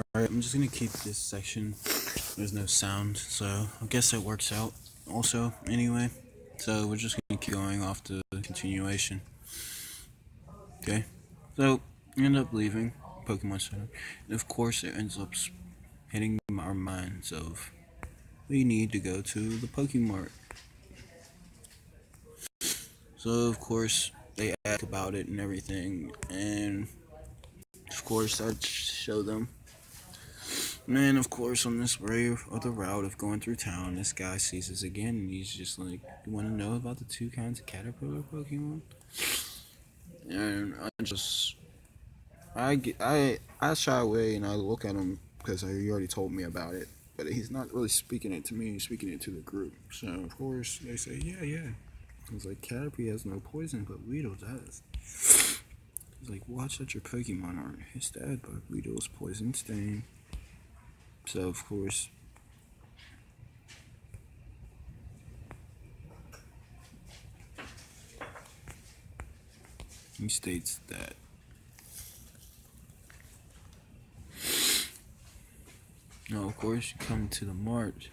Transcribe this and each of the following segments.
Alright, I'm just gonna keep this section. There's no sound, so I guess it works out also anyway. So we're just gonna keep going off the continuation. Okay? So we end up leaving Pokemon Center. And of course it ends up hitting our minds of we need to go to the Pokemon. So of course they ask about it and everything, and of course I show them. And of course, on this way of the route of going through town, this guy sees us again, and he's just like, "You want to know about the two kinds of caterpillar Pokemon?" And I shy away and I look at him because he already told me about it, but he's not really speaking it to me. He's speaking it to the group. So of course they say, "Yeah, yeah." He's like, "Caterpie has no poison, but Weedle does." He's like, "Watch that your Pokemon aren't his dad, but Weedle's poison stain." So of course, he states that now, of course, you come to the mart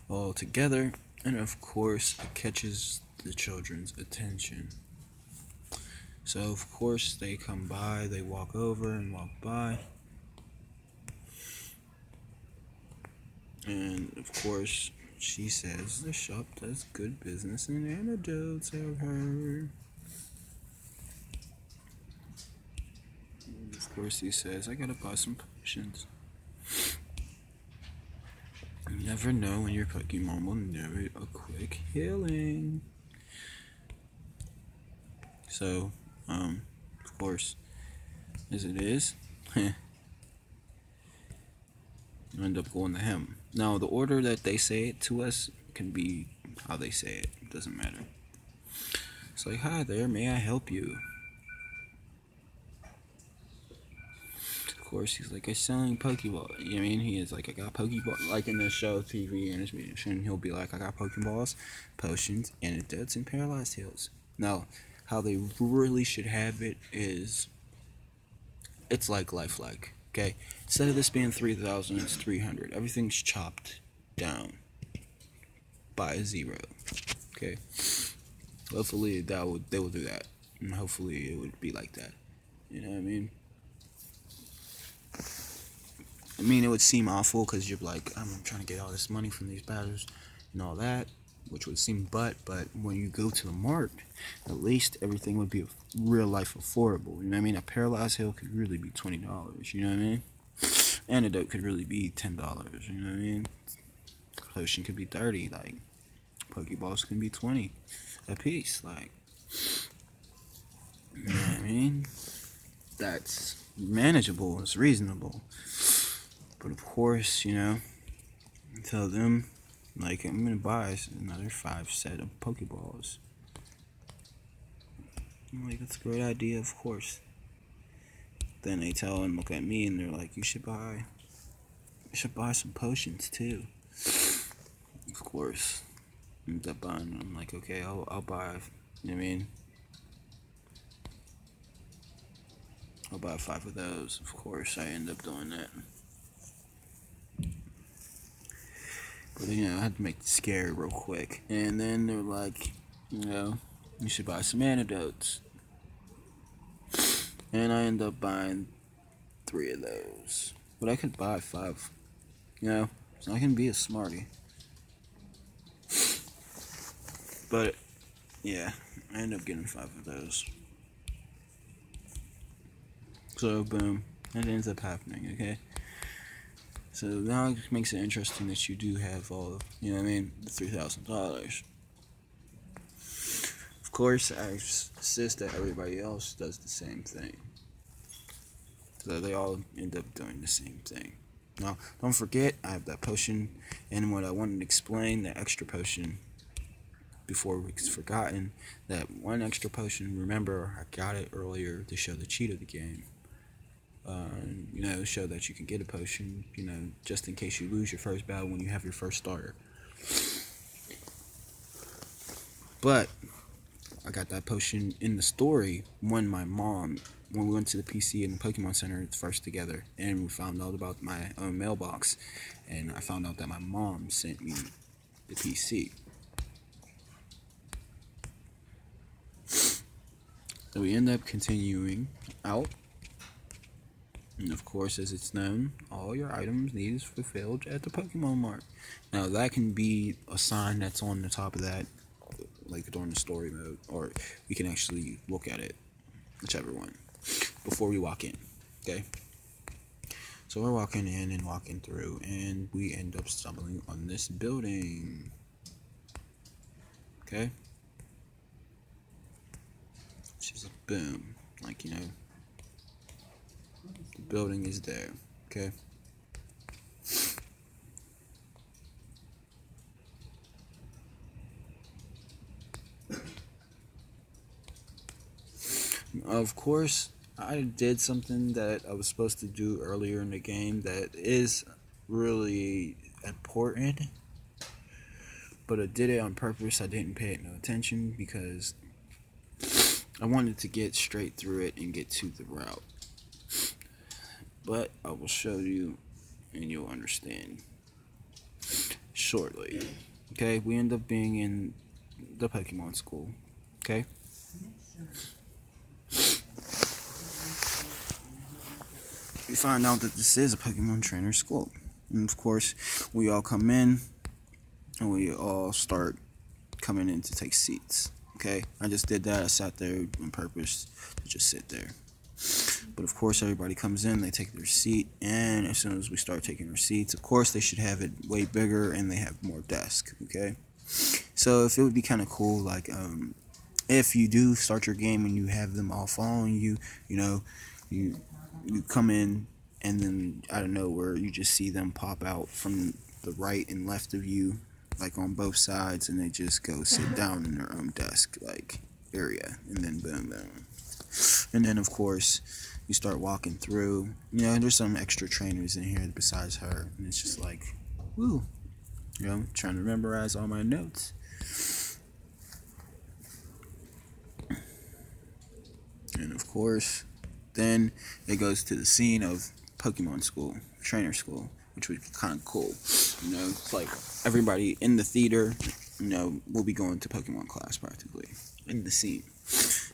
all together, and of course, it catches the children's attention. So, of course, they come by, they walk over and walk by, and of course, she says the shop does good business in antidotes, I've heard. And of course, he says, I gotta buy some potions. You never know when your Pokemon will narrate a quick healing. So, of course, as it is, you end up going to him. Now, the order that they say it to us can be how they say it. It doesn't matter. It's like, "Hi there, may I help you?" Of course, he's like, "I'm selling Pokeball." You know what I mean? He is like, "I got Pokeball." Like in the show, TV animation, he'll be like, "I got Pokeballs, potions, antidotes, and paralyzed heals." Now, how they really should have it is, it's like lifelike. Okay, instead of this being 3,000, it's 300. Everything's chopped down by a zero. Okay, hopefully they will do that, and hopefully it would be like that. You know what I mean? I mean, it would seem awful because you're like, I'm trying to get all this money from these batters and all that, which would seem but when you go to the mart, at least everything would be real life affordable. You know what I mean? A paralyzed heal could really be $20. You know what I mean? Antidote could really be $10. You know what I mean? Potion could be 30. Like Pokeballs can be 20 a piece. Like, you know what I mean? That's manageable. It's reasonable. But of course, you know, tell them, like, I'm gonna buy another 5 set of Pokeballs. I'm like, that's a great idea, of course. Then they tell and look at me and they're like, you should buy some potions too. Of course. I end up buying. I'm like, okay, I'll buy. You know what I mean? I'll buy 5 of those. Of course, I end up doing that. But you know, I had to make it scary real quick. And then they're like, you know, you should buy some antidotes. And I end up buying 3 of those. But I could buy 5. You know, so I can be a smarty. But yeah, I end up getting 5 of those. So boom, that ends up happening. Okay. So now it makes it interesting that you do have all, you know what I mean, the $3,000. Of course, I insist that everybody else does the same thing. So they all end up doing the same thing. Now, don't forget, I have that potion, and what I wanted to explain, the extra potion, before it's forgotten, that one extra potion, remember, I got it earlier to show the cheat of the game. You know, show that you can get a potion, you know, just in case you lose your first battle when you have your first starter. But I got that potion in the story when we went to the PC and the Pokemon Center first together, and we found out about my own mailbox, and I found out that my mom sent me the PC. So we end up continuing out, and of course, as it's known, all your items needed fulfilled at the Pokemon Mart. Now that can be a sign that's on the top of that, like during the story mode, or we can actually look at it, whichever one, before we walk in. Okay. So we're walking in and walking through, and we end up stumbling on this building. Okay. She's like, boom, like, you know, the building is there. Okay. Of course, I did something that I was supposed to do earlier in the game that is really important, but I did it on purpose. I didn't pay it no attention because I wanted to get straight through it and get to the route. But I will show you and you'll understand shortly. Okay, we end up being in the Pokemon school. Okay. We find out that this is a Pokemon trainer school. And of course, we all come in and we all start coming in to take seats. Okay, I just did that. I sat there on purpose to just sit there. But of course, everybody comes in, they take their seat, and as soon as we start taking our seats, of course, they should have it way bigger and they have more desk. Okay, so if it would be kind of cool, like if you do start your game and you have them all following you, you know, you come in and then out of nowhere you just see them pop out from the right and left of you, like on both sides, and they just go sit down in their own desk like area, and then boom boom, and then of course you start walking through, you know, there's some extra trainers in here besides her, and it's just like, woo, you know, trying to memorize all my notes. And of course, then it goes to the scene of Pokemon school, trainer school, which would be kind of cool. You know, it's like everybody in the theater, you know, will be going to Pokemon class practically in the scene.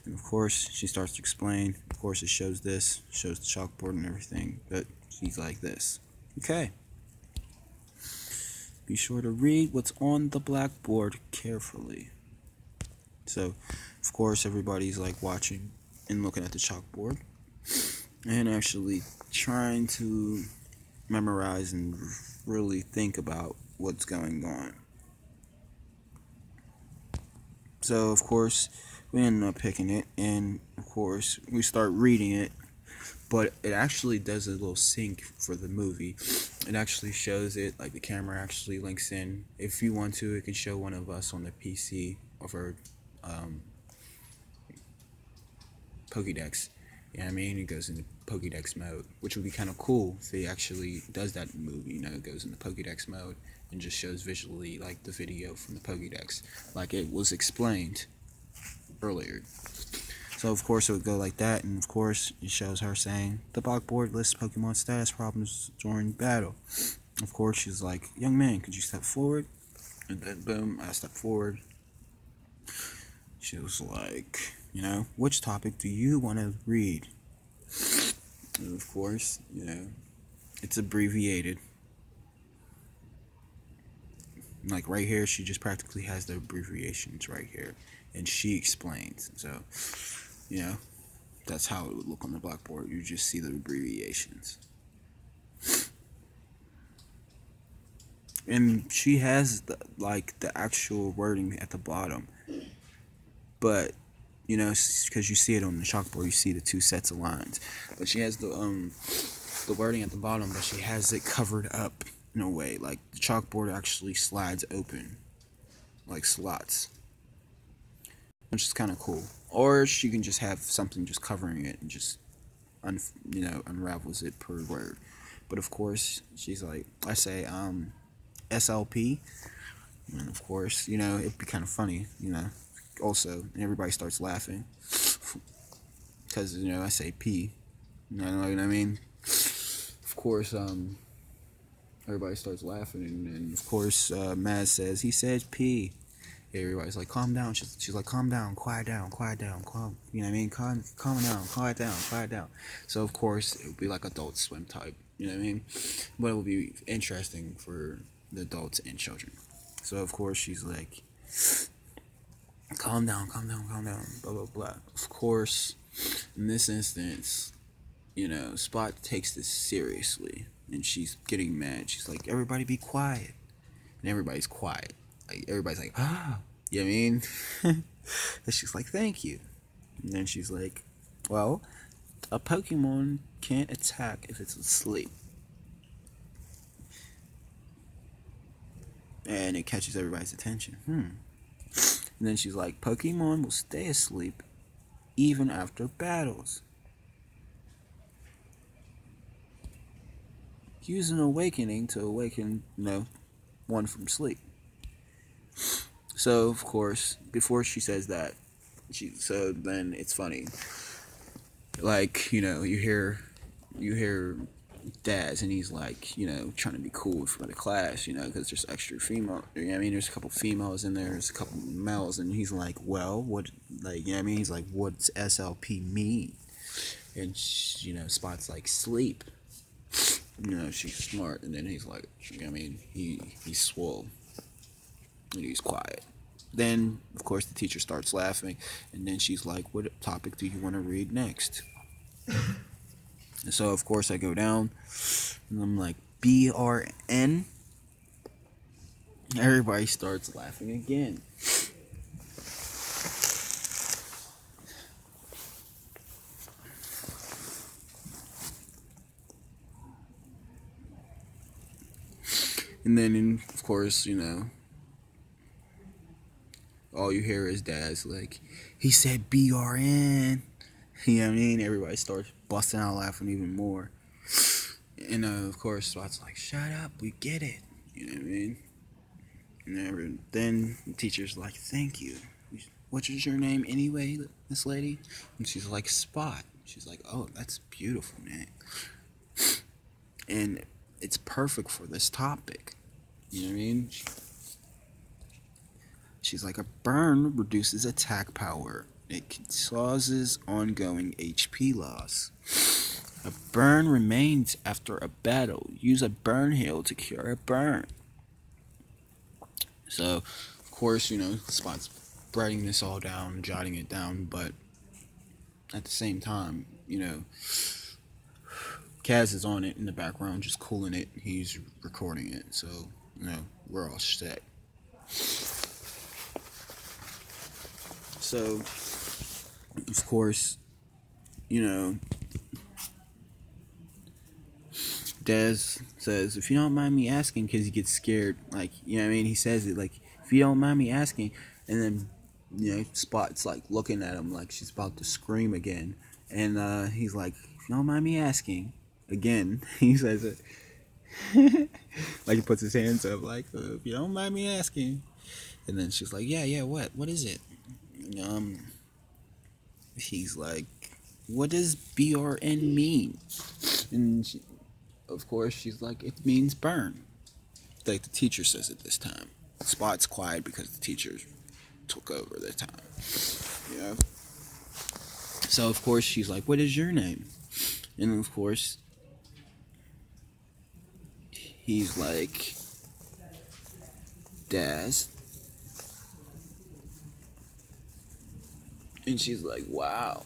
And of course, she starts to explain. Of course, it shows this, shows the chalkboard and everything, but she's like this. Okay. Be sure to read what's on the blackboard carefully. So, of course, everybody's like watching and looking at the chalkboard and actually trying to memorize and really think about what's going on. So, of course, we end up picking it, and of course, we start reading it, but it actually does a little sync for the movie. It actually shows it, like the camera actually links in. If you want to, it can show one of us on the PC of our Pokédex. You know what I mean? It goes into Pokédex mode, which would be kind of cool if it actually does that in the movie. You know, it goes into Pokédex mode and just shows visually like the video from the Pokédex, like it was explained earlier. So of course it would go like that, and of course it shows her saying the blackboard lists Pokemon status problems during battle. Of course she's like, young man, could you step forward? And then boom, I step forward. She was like, you know, which topic do you want to read? And of course, you know, it's abbreviated. Like right here, she just practically has the abbreviations right here, and she explains. So, you know, that's how it would look on the blackboard. You just see the abbreviations. And she has the actual wording at the bottom, but you know, because you see it on the chalkboard, you see the two sets of lines. But she has the wording at the bottom, but she has it covered up in a way, like the chalkboard actually slides open, like slots, which is kind of cool. Or she can just have something just covering it and just unravels it per word. But of course, she's like, I say SLP, and of course, you know, it'd be kind of funny, you know, also, and everybody starts laughing because I say P. You know what I mean? Of course, everybody starts laughing, and of course, Maz says he says P. Everybody's like, calm down. She's like, calm down, quiet down, calm. You know what I mean? Calm down, quiet down. So of course, it would be like Adult Swim type. You know what I mean? But it would be interesting for the adults and children. So of course, she's like, calm down, blah blah blah. Of course, in this instance, Spot takes this seriously, and she's getting mad. She's like, everybody be quiet, and everybody's quiet. Like, everybody's like, ah, you know what I mean? And she's like, thank you. And then she's like, well, a Pokemon can't attack if it's asleep. And it catches everybody's attention. And then she's like, Pokemon will stay asleep even after battles. Use an awakening to awaken, one from sleep. So, of course, before she says that, then it's funny. Like, you hear Daz, and he's like, trying to be cool for the class, because there's extra female. You know what I mean? There's a couple females in there, there's a couple males, and he's like, well, what, like, you know what I mean? He's like, what's SLP mean? And, Spot's like, sleep. She's smart, and then he's like, you know what I mean? He's swole. And he's quiet. Then, of course, the teacher starts laughing, and then she's like, what topic do you want to read next? And so, of course, I go down, and I'm like, BRN? Everybody starts laughing again. And then, of course, all you hear is Dad's like, he said BRN. You know what I mean? Everybody starts busting out laughing even more. And of course, Spot's like, shut up, we get it. You know what I mean? And then the teacher's like, thank you. What is your name anyway, Miss Lady? And she's like, Spot. She's like, oh, that's beautiful, man. And it's perfect for this topic. You know what I mean? She's like, a burn reduces attack power. It causes ongoing HP loss. A burn remains after a battle. Use a burn heal to cure a burn. So, of course, Spot's writing this all down, jotting it down, but at the same time, Kaz is on it in the background, just cooling it. He's recording it, so, we're all set. So, of course, Dez says, if you don't mind me asking, because he gets scared, like, you know what I mean? He says it, like, if you don't mind me asking, and then, Spot's, like, looking at him like she's about to scream again, and, he's like, if you don't mind me asking, again, he says it, like, he puts his hands up, like, if you don't mind me asking, and then she's like, yeah, what is it? He's like, what does BRN mean? And of course, she's like, it means burn. Like the teacher says it this time. Spot's quiet because the teacher took over this time. So, of course, she's like, what is your name? And, of course, he's like, Daz. And she's like, wow.